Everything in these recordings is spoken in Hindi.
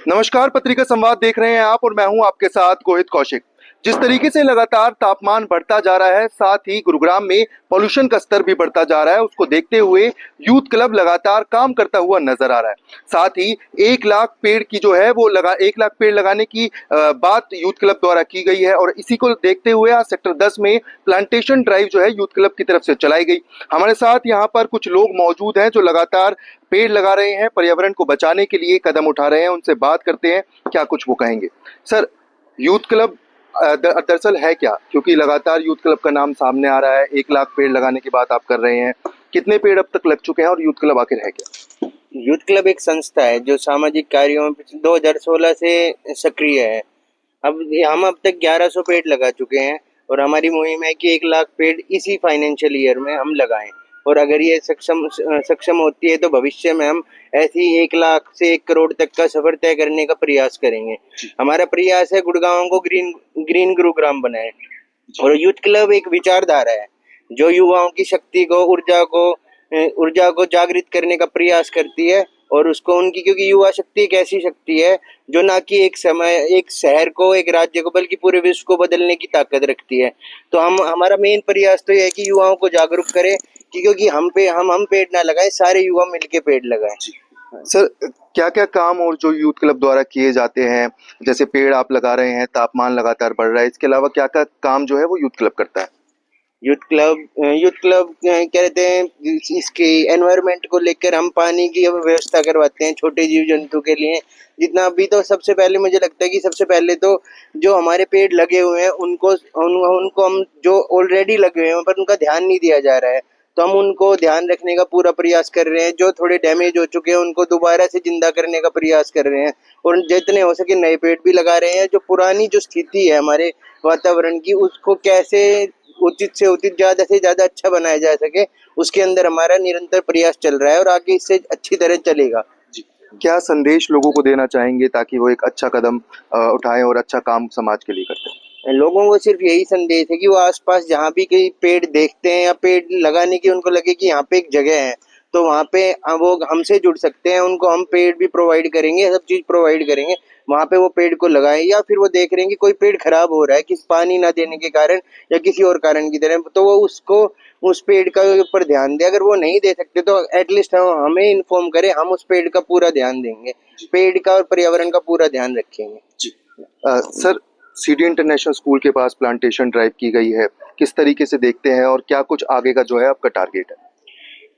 नमस्कार, पत्रिका संवाद देख रहे हैं आप और मैं हूं आपके साथ गोहित कौशिक। जिस तरीके से लगातार तापमान बढ़ता जा रहा है, साथ ही गुरुग्राम में पॉल्यूशन का स्तर भी बढ़ता जा रहा है, उसको देखते हुए यूथ क्लब लगातार काम करता हुआ नजर आ रहा है। साथ ही 1 लाख पेड़ की जो है वो 1 लाख पेड़ लगाने की बात यूथ क्लब द्वारा की गई है और इसी को देखते हुए आज सेक्टर 10 में प्लांटेशन ड्राइव जो है यूथ क्लब की तरफ से चलाई गई। हमारे साथ यहाँ पर कुछ लोग मौजूद हैं जो लगातार पेड़ लगा रहे हैं, पर्यावरण को बचाने के लिए कदम उठा रहे हैं। उनसे बात करते हैं, क्या कुछ वो कहेंगे। सर, यूथ क्लब दरअसल है क्या? क्योंकि लगातार यूथ क्लब का नाम सामने आ रहा है, 1 लाख पेड़ लगाने की बात आप कर रहे हैं। कितने पेड़ अब तक लग चुके हैं और यूथ क्लब आखिर है क्या? यूथ क्लब एक संस्था है जो सामाजिक कार्यों में 2016 से सक्रिय है। हम अब तक 1100 पेड़ लगा चुके हैं और हमारी मुहिम है कि 1 लाख पेड़ इसी फाइनेंशियल ईयर में हम लगाएं। और अगर ये सक्षम होती है तो भविष्य में हम ऐसी 1 लाख से 1 करोड़ तक का सफर तय करने का प्रयास करेंगे। हमारा प्रयास है गुड़गांव को ग्रीन गुरुग्राम बनाए। और यूथ क्लब एक विचारधारा है जो युवाओं की शक्ति को ऊर्जा को जागृत करने का प्रयास करती है और उसको उनकी, क्योंकि युवा शक्ति एक ऐसी शक्ति है जो ना कि एक शहर को, एक राज्य को, बल्कि पूरे विश्व को बदलने की ताकत रखती है। तो हमारा मेन प्रयास तो यह है कि युवाओं को जागरूक करें कि क्योंकि हम पेड़ ना लगाएं, सारे युवा मिलके पेड़ लगाएं। सर, क्या क्या काम और जो यूथ क्लब द्वारा किए जाते हैं, जैसे पेड़ आप लगा रहे हैं, तापमान लगातार बढ़ रहा है, इसके अलावा क्या क्या काम जो है वो यूथ क्लब करता है? यूथ क्लब क्या कहते हैं, इसके एनवायरनमेंट को लेकर हम पानी की व्यवस्था करवाते हैं छोटे जीव जंतु के लिए। जितना अभी तो सबसे पहले मुझे लगता है कि सबसे पहले तो जो हमारे पेड़ लगे हुए हैं उनको हम जो ऑलरेडी लगे हुए हैं पर उनका ध्यान नहीं दिया जा रहा है, तो हम उनको ध्यान रखने का पूरा प्रयास कर रहे हैं। जो थोड़े डैमेज हो चुके हैं उनको दोबारा से जिंदा करने का प्रयास कर रहे हैं और जितने हो सके नए पेड़ भी लगा रहे हैं। जो पुरानी जो स्थिति है हमारे वातावरण की, उसको कैसे उचित से उचित, ज्यादा से ज्यादा अच्छा बनाया जा सके, उसके अंदर हमारा निरंतर प्रयास चल रहा है और आगे इससे अच्छी तरह चलेगा। क्या संदेश लोगों को देना चाहेंगे ताकि वो एक अच्छा कदम उठाएं और अच्छा काम समाज के लिए करते हैं? लोगों को सिर्फ यही संदेश है कि वो आसपास जहाँ भी कहीं पेड़ देखते हैं या पेड़ लगाने की उनको लगे कि यहाँ पे एक जगह है, तो वहाँ पे वो हमसे जुड़ सकते हैं। उनको हम पेड़ भी प्रोवाइड करेंगे, सब चीज प्रोवाइड करेंगे। वहाँ पे वो पेड़ को लगाएं, या फिर वो देख रहे हैं कि कोई पेड़ खराब हो रहा है किस पानी ना देने के कारण या किसी और कारण की तरह, तो वो उस पेड़ का ऊपर ध्यान दे। अगर वो नहीं दे सकते तो एटलीस्ट हमें इन्फॉर्म करें, हम उस पेड़ का पूरा ध्यान देंगे, पेड़ का और पर्यावरण का पूरा ध्यान रखेंगे। सर, सिटी इंटरनेशनल स्कूल के पास प्लांटेशन ड्राइव की गई है, किस तरीके से देखते हैं और क्या कुछ आगे का जो है आपका टारगेट है?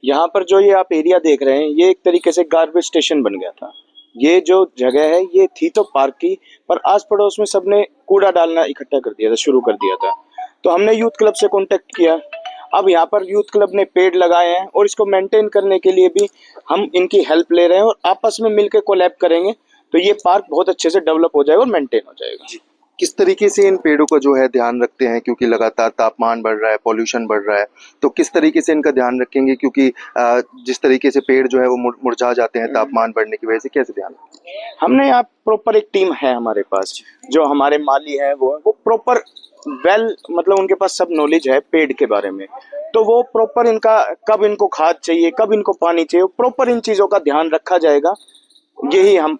यहाँ पर जो ये आप एरिया देख रहे हैं, ये एक तरीके से गार्बेज स्टेशन बन गया था। ये जो जगह है ये थी तो पार्क की, पर आस पड़ोस में सबने कूड़ा डालना इकट्ठा कर दिया था, शुरू कर दिया था। तो हमने यूथ क्लब से कांटेक्ट किया। अब यहाँ पर यूथ क्लब ने पेड़ लगाए हैं और इसको मेंटेन करने के लिए भी हम इनकी हेल्प ले रहे हैं और आपस में मिलकर कोलैब करेंगे तो ये पार्क बहुत अच्छे से डेवलप हो जाएगा और मेंटेन हो जाएगा। किस तरीके से इन पेड़ों का जो है ध्यान रखते हैं, क्योंकि लगातार तापमान बढ़ रहा है, पॉल्यूशन बढ़ रहा है, तो किस तरीके से इनका ध्यान रखेंगे? क्योंकि जिस तरीके से पेड़ जो है वो मुरझा जाते हैं तापमान बढ़ने की वजह से, कैसे ध्यान? हमने यहाँ प्रॉपर एक टीम है हमारे पास, जो हमारे माली है वो प्रॉपर मतलब उनके पास सब नॉलेज है पेड़ के बारे में। तो वो प्रॉपर इनका कब इनको खाद चाहिए, कब इनको पानी चाहिए, प्रॉपर इन चीजों का ध्यान रखा जाएगा। यही हम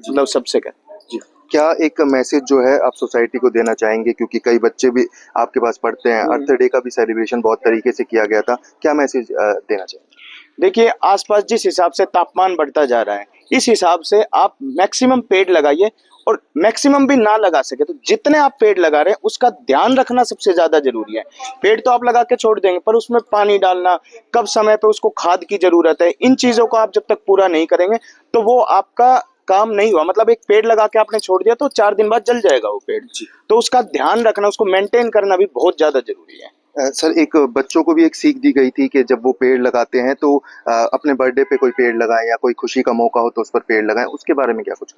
मतलब सबसे कहते हैं। क्या एक मैसेज जो है आप सोसाइटी को देना चाहेंगे, क्योंकि कई बच्चे भी आपके पास पढ़ते हैं, अर्थ डे का भी सेलिब्रेशन बहुत तरीके से किया गया था, क्या मैसेज देना चाहेंगे? देखिए, आसपास जिस हिसाब से तापमान बढ़ता जा रहा है, इस हिसाब से आप मैक्सिमम पेड़ लगाइए और मैक्सिमम भी ना लगा सके तो जितने आप पेड़ लगा रहे हैं उसका ध्यान रखना सबसे ज्यादा जरूरी है। पेड़ तो आप लगा के छोड़ देंगे पर उसमें पानी डालना, कब समय पे उसको खाद की जरूरत है, इन चीजों को आप जब तक पूरा नहीं करेंगे तो वो आपका काम नहीं हुआ। मतलब एक पेड़ लगा के आपने छोड़ दिया तो 4 दिन बाद जल जाएगा वो पेड़। तो उसका ध्यान रखना, उसको मेंटेन करना भी बहुत ज्यादा जरूरी है। सर, एक बच्चों को भी एक सीख दी गई थी कि जब वो पेड़ लगाते हैं तो अपने बर्थडे पे कोई पेड़ लगाएं या कोई खुशी का मौका हो तो उस पर पेड़ लगाएं, उसके बारे में क्या कुछ?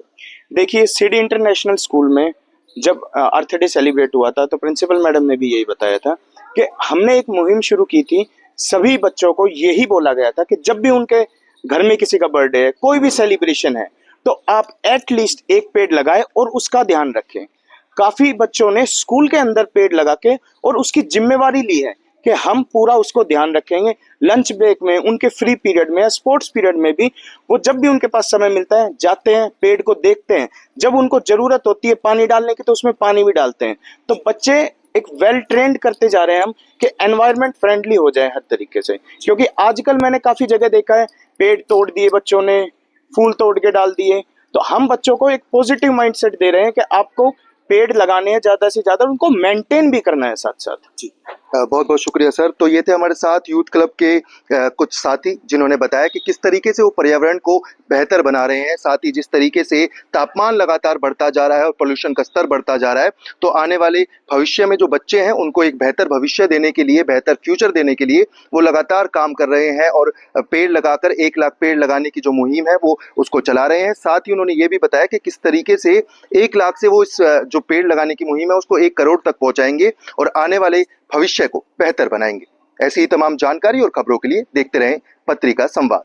देखिए, सिटी इंटरनेशनल स्कूल में जब अर्थ डे सेलिब्रेट हुआ था तो प्रिंसिपल मैडम ने भी यही बताया था कि हमने एक मुहिम शुरू की थी। सभी बच्चों को यही बोला गया था कि जब भी उनके घर में किसी का बर्थडे है, कोई भी सेलिब्रेशन है, तो आप एटलीस्ट एक पेड़ लगाएं और उसका ध्यान रखें। काफी बच्चों ने स्कूल के अंदर पेड़ लगा के और उसकी जिम्मेवारी ली है कि हम पूरा उसको ध्यान रखेंगे। लंच ब्रेक में, उनके फ्री पीरियड में, स्पोर्ट्स पीरियड में भी वो जब भी उनके पास समय मिलता है जाते हैं, पेड़ को देखते हैं। जब उनको जरूरत होती है पानी डालने की तो उसमें पानी भी डालते हैं। तो बच्चे एक वेल ट्रेंड करते जा रहे हैं हम कि एनवायरनमेंट फ्रेंडली हो जाए हर तरीके से। क्योंकि आजकल मैंने काफी जगह देखा है पेड़ तोड़ दिए बच्चों ने, फूल तोड़ के डाल दिए। तो हम बच्चों को एक पॉजिटिव माइंडसेट दे रहे हैं कि आपको पेड़ लगाने हैं ज्यादा से ज्यादा, उनको मेंटेन भी करना है साथ साथ। जी, बहुत बहुत शुक्रिया सर। तो ये थे हमारे साथ यूथ क्लब के कुछ साथी जिन्होंने बताया कि किस तरीके से वो पर्यावरण को बेहतर बना रहे हैं। साथ ही जिस तरीके से तापमान लगातार बढ़ता जा रहा है और पोल्यूशन का स्तर बढ़ता जा रहा है, तो आने वाले भविष्य में जो बच्चे हैं उनको एक बेहतर भविष्य देने के लिए, बेहतर फ्यूचर देने के लिए वो लगातार काम कर रहे हैं और पेड़ लगाकर 1 लाख पेड़ लगाने की जो मुहिम है वो उसको चला रहे हैं। साथ ही उन्होंने ये भी बताया कि किस तरीके से 1 लाख से वो इस जो पेड़ लगाने की मुहिम है उसको 1 करोड़ तक पहुंचाएंगे और आने वाले भविष्य को बेहतर बनाएंगे। ऐसी ही तमाम जानकारी और खबरों के लिए देखते रहें पत्रिका संवाद।